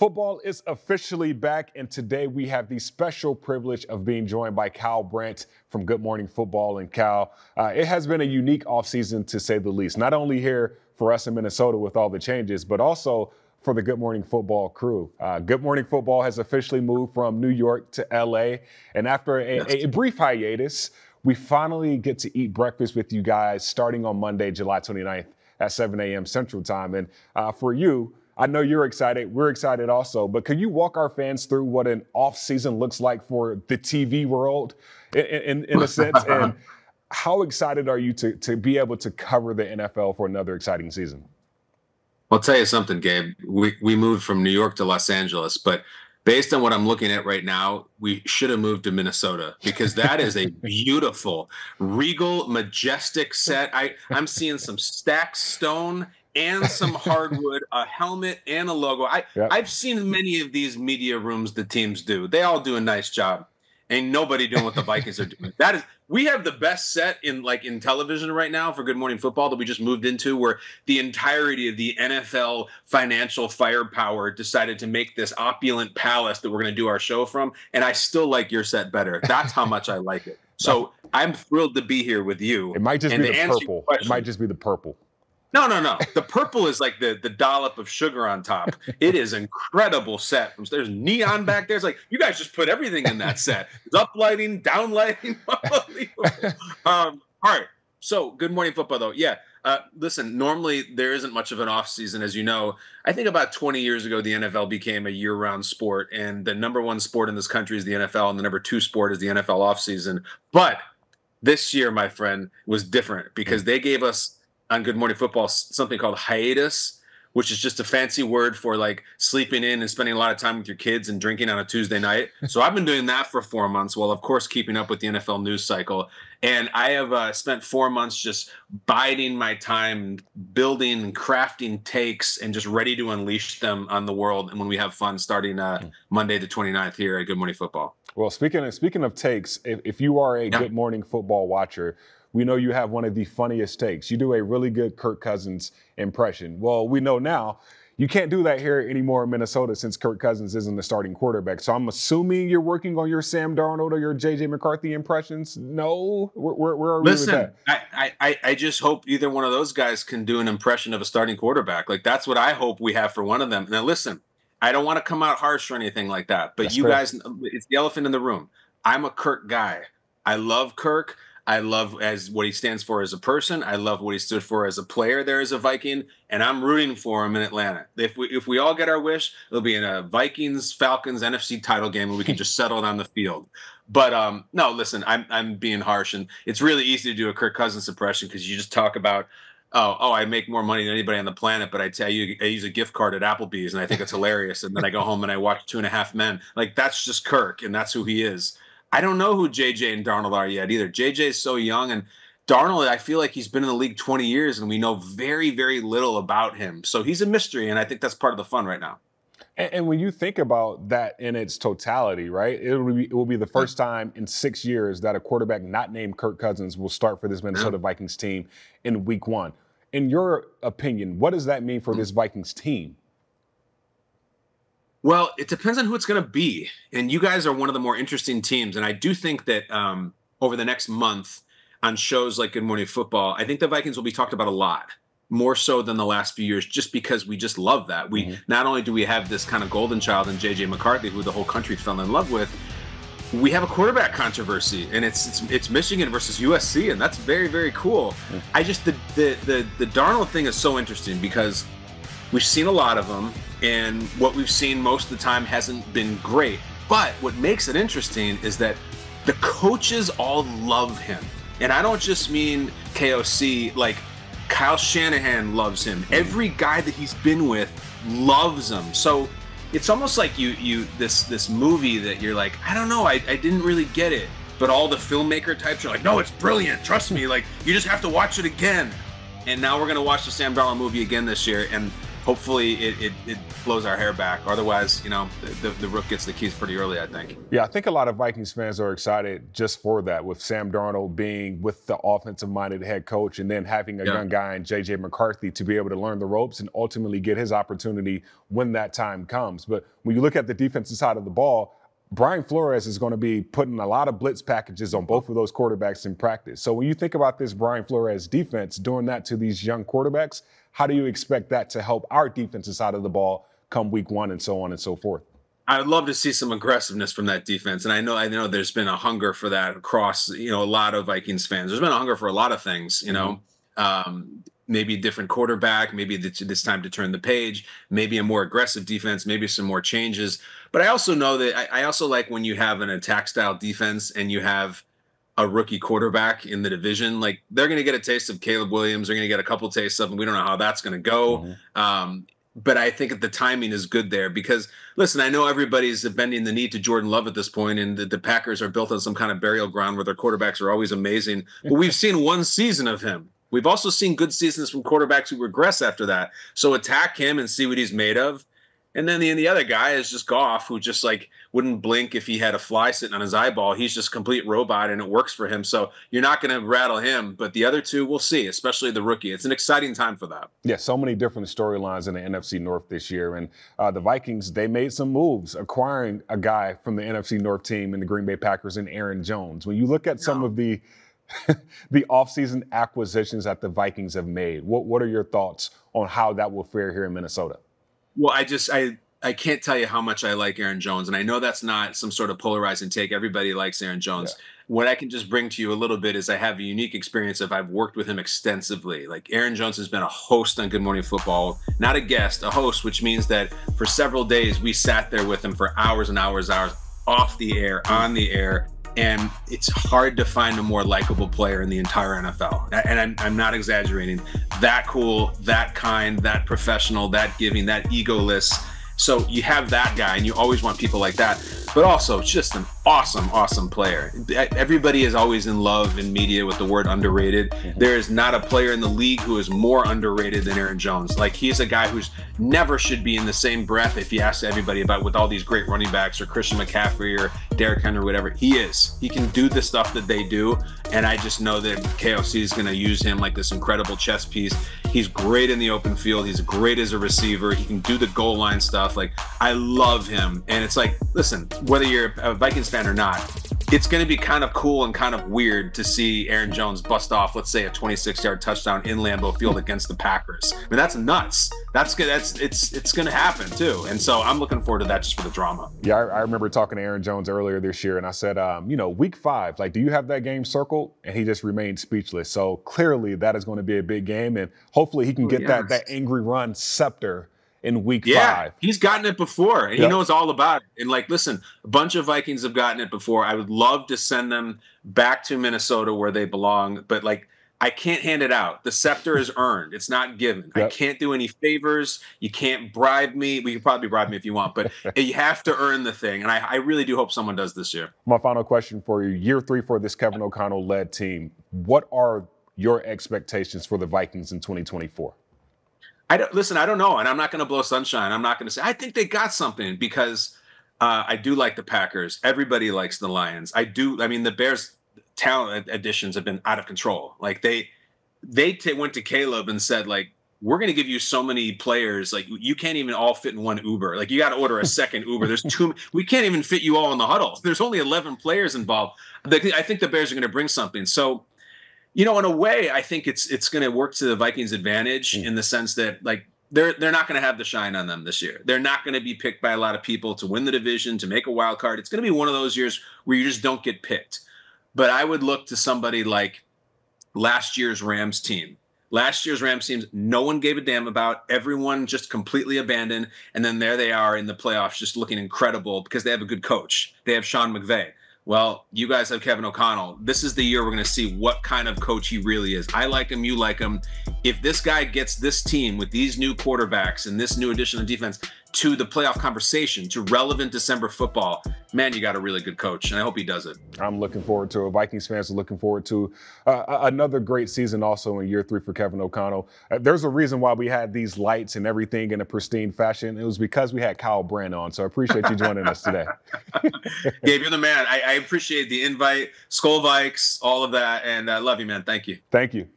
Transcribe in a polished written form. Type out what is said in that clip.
Football is officially back, and today we have the special privilege of being joined by Brandt from Good Morning Football. And Cal, it has been a unique offseason to say the least, not only here for us in Minnesota with all the changes, but also for the Good Morning Football crew. Good Morning Football has officially moved from New York to LA, and after a brief hiatus, we finally get to eat breakfast with you guys starting on Monday, July 29th at 7 a.m. Central Time. And for you, I know you're excited. We're excited also. But could you walk our fans through what an off season looks like for the TV world in a sense? And how excited are you to be able to cover the NFL for another exciting season? I'll tell you something, Gabe. We moved from New York to Los Angeles, but based on what I'm looking at right now, we should have moved to Minnesota because that is a beautiful, regal, majestic set. I'm seeing some stacked stone and some hardwood, a helmet and a logo. I've seen many of these media rooms the teams do. They all do a nice job. Ain't nobody doing what the Vikings are doing. We have the best set in television right now for Good Morning Football that we just moved into, where the entirety of the NFL financial firepower decided to make this opulent palace that we're going to do our show from. And I still like your set better. That's how much I like it. So I'm thrilled to be here with you. It might just be the purple. It might just be the purple. No. The purple is like the dollop of sugar on top. It is incredible set. There's neon back there. It's like, you guys just put everything in that set. There's up lighting, down lighting. All right. So Good Morning Football, though. Yeah. Listen, normally there isn't much of an off season, as you know. I think about 20 years ago, the NFL became a year-round sport, and the number one sport in this country is the NFL, and the number two sport is the NFL off season. But this year, my friend, was different because they gave us on Good Morning Football something called hiatus, which is just a fancy word for like sleeping in and spending a lot of time with your kids and drinking on a Tuesday night. So I've been doing that for 4 months while, of course, keeping up with the NFL news cycle. And I have spent 4 months just biding my time, building and crafting takes and just ready to unleash them on the world. And when we have fun starting Monday the 29th here at Good Morning Football. Well, speaking of takes, if you are a Good Morning Football watcher, we know you have one of the funniest takes. You do a really good Kirk Cousins impression. Well, we know now you can't do that here anymore in Minnesota since Kirk Cousins isn't the starting quarterback. So I'm assuming you're working on your Sam Darnold or your J.J. McCarthy impressions. No? Where are we with that? I just hope either one of those guys can do an impression of a starting quarterback. Like, that's what I hope we have for one of them. Now, listen, I don't want to come out harsh or anything like that, but you guys, it's the elephant in the room. I'm a Kirk guy. I love Kirk. I love as what he stands for as a person. I love what he stood for as a player there as a Viking, and I'm rooting for him in Atlanta. If we all get our wish, it'll be in a Vikings-Falcons NFC title game, and we can just settle it on the field. But no, listen, I'm being harsh, and it's really easy to do a Kirk Cousins impression because you just talk about, oh, I make more money than anybody on the planet, but I tell you, I use a gift card at Applebee's, and I think it's hilarious. And then I go home and I watch 2.5 Men. Like, that's just Kirk, and that's who he is. I don't know who JJ and Darnold are yet either. JJ is so young, and Darnold, I feel like he's been in the league 20 years, and we know very, very little about him. So he's a mystery, and I think that's part of the fun right now. And when you think about that in its totality, right, it will be the first time in 6 years that a quarterback not named Kirk Cousins will start for this Minnesota Vikings team in Week 1. In your opinion, what does that mean for this Vikings team? Well, it depends on who it's going to be. And you guys are one of the more interesting teams. And I do think that over the next month on shows like Good Morning Football, I think the Vikings will be talked about a lot, more so than the last few years, just because we just love that. Not only do we have this kind of golden child in J.J. McCarthy, who the whole country fell in love with, we have a quarterback controversy, and it's Michigan versus USC, and that's very, very cool. I just the Darnold thing is so interesting because we've seen a lot of them, and what we've seen most of the time hasn't been great. But what makes it interesting is that the coaches all love him. And I don't just mean KOC, like Kyle Shanahan loves him. Every guy that he's been with loves him. So it's almost like this movie that you're like, I don't know, I didn't really get it. But all the filmmaker types are like, no, it's brilliant. Trust me, like, you just have to watch it again. And now we're going to watch the Sam Darnold movie again this year. And hopefully it blows our hair back. Otherwise, the Rook gets the keys pretty early, I think. Yeah, I think a lot of Vikings fans are excited just for that, with Sam Darnold being with the offensive-minded head coach and then having a young guy in J.J. McCarthy to be able to learn the ropes and ultimately get his opportunity when that time comes. But when you look at the defensive side of the ball, Brian Flores is going to be putting a lot of blitz packages on both of those quarterbacks in practice. So when you think about this Brian Flores defense doing that to these young quarterbacks, how do you expect that to help our defensive side of the ball come week one and so on and so forth? I would love to see some aggressiveness from that defense. And I know there's been a hunger for that across, a lot of Vikings fans. There's been a hunger for a lot of things, maybe a different quarterback, maybe this time to turn the page, maybe a more aggressive defense, maybe some more changes. But I also know that I also like when you have an attack style defense and you have a rookie quarterback in the division, like they're going to get a taste of Caleb Williams. They're going to get a couple tastes of him. We don't know how that's going to go. But I think the timing is good there because, listen, I know everybody's bending the knee to Jordan Love at this point, and the Packers are built on some kind of burial ground where their quarterbacks are always amazing. But we've seen one season of him. We've also seen good seasons from quarterbacks who regress after that. So attack him and see what he's made of. And then the other guy is just Goff, who just wouldn't blink if he had a fly sitting on his eyeball. He's just a complete robot, and it works for him. So you're not going to rattle him. But the other two, we'll see, especially the rookie. It's an exciting time for that. Yeah, so many different storylines in the NFC North this year. And the Vikings, they made some moves, acquiring a guy from the NFC North team in the Green Bay Packers and Aaron Jones. When you look at some of the offseason acquisitions that the Vikings have made, what are your thoughts on how that will fare here in Minnesota? Well, I can't tell you how much I like Aaron Jones. And I know that's not some sort of polarizing take. Everybody likes Aaron Jones. Yeah. What I can just bring to you a little bit is I have a unique experience of I've worked with him extensively. Like Aaron Jones has been a host on Good Morning Football, not a guest, a host, which means that for several days we sat there with him for hours and hours, off the air, on the air. And it's hard to find a more likable player in the entire NFL. And I'm not exaggerating. That cool, that kind, that professional, that giving, that egoless. So you have that guy, and you always want people like that. But also just an awesome player. Everybody is always in love in media with the word underrated. There is not a player in the league who is more underrated than Aaron Jones. Like, he's a guy who's never should be in the same breath if you ask everybody about with all these great running backs or Christian McCaffrey or Derrick Henry or whatever. He can do the stuff that they do. And I just know that KOC is going to use him like this incredible chess piece. He's great in the open field. He's great as a receiver. He can do the goal line stuff. Like, I love him. And it's like, listen, whether you're a Vikings fan or not, it's going to be kind of cool and kind of weird to see Aaron Jones bust off, let's say, a 26-yard touchdown in Lambeau Field against the Packers. I mean, that's nuts. It's going to happen too. And so I'm looking forward to that just for the drama. Yeah, I remember talking to Aaron Jones earlier this year, and I said, week 5, do you have that game circled? And he just remained speechless. So clearly that is going to be a big game, and hopefully he can get that angry run scepter in week 5. He's gotten it before, and he knows all about it. And listen, a bunch of Vikings have gotten it before. I would love to send them back to Minnesota where they belong, but I can't hand it out. The scepter is earned. It's not given. I can't do any favors. You can't bribe me. Well, you can probably bribe me if you want, but you have to earn the thing. And I really do hope someone does this year. My final question for you, year 3 for this Kevin O'Connell-led team, what are your expectations for the Vikings in 2024? I don't know, and I'm not going to blow sunshine. I'm not going to say I think they got something because I do like the Packers. Everybody likes the Lions. I mean, the Bears' talent additions have been out of control. Like they went to Caleb and said, we're going to give you so many players. You can't even all fit in one Uber. You got to order a second Uber. There's we can't even fit you all in the huddle. There's only 11 players involved. I think the Bears are going to bring something. So, in a way, I think it's going to work to the Vikings' advantage in the sense that they're not going to have the shine on them this year. They're not going to be picked by a lot of people to win the division, to make a wild card. It's going to be one of those years where you just don't get picked. But I would look to somebody like last year's Rams team. Last year's Rams teams, no one gave a damn about. Everyone just completely abandoned. And then there they are in the playoffs just looking incredible because they have a good coach. They have Sean McVay. Well, you guys have Kevin O'Connell. This is the year we're going to see what kind of coach he really is. I like him. You like him. If this guy gets this team with these new quarterbacks and this new addition of defense, to the playoff conversation, to relevant December football, man, you got a really good coach, and I hope he does it. I'm looking forward to it. Vikings fans are looking forward to another great season also in year 3 for Kevin O'Connell. There's a reason why we had these lights and everything in a pristine fashion. It was because we had Kyle Brandt on, so I appreciate you joining us today. Gabe, you're the man. I appreciate the invite, Skol Vikes, all of that, and I love you, man. Thank you. Thank you.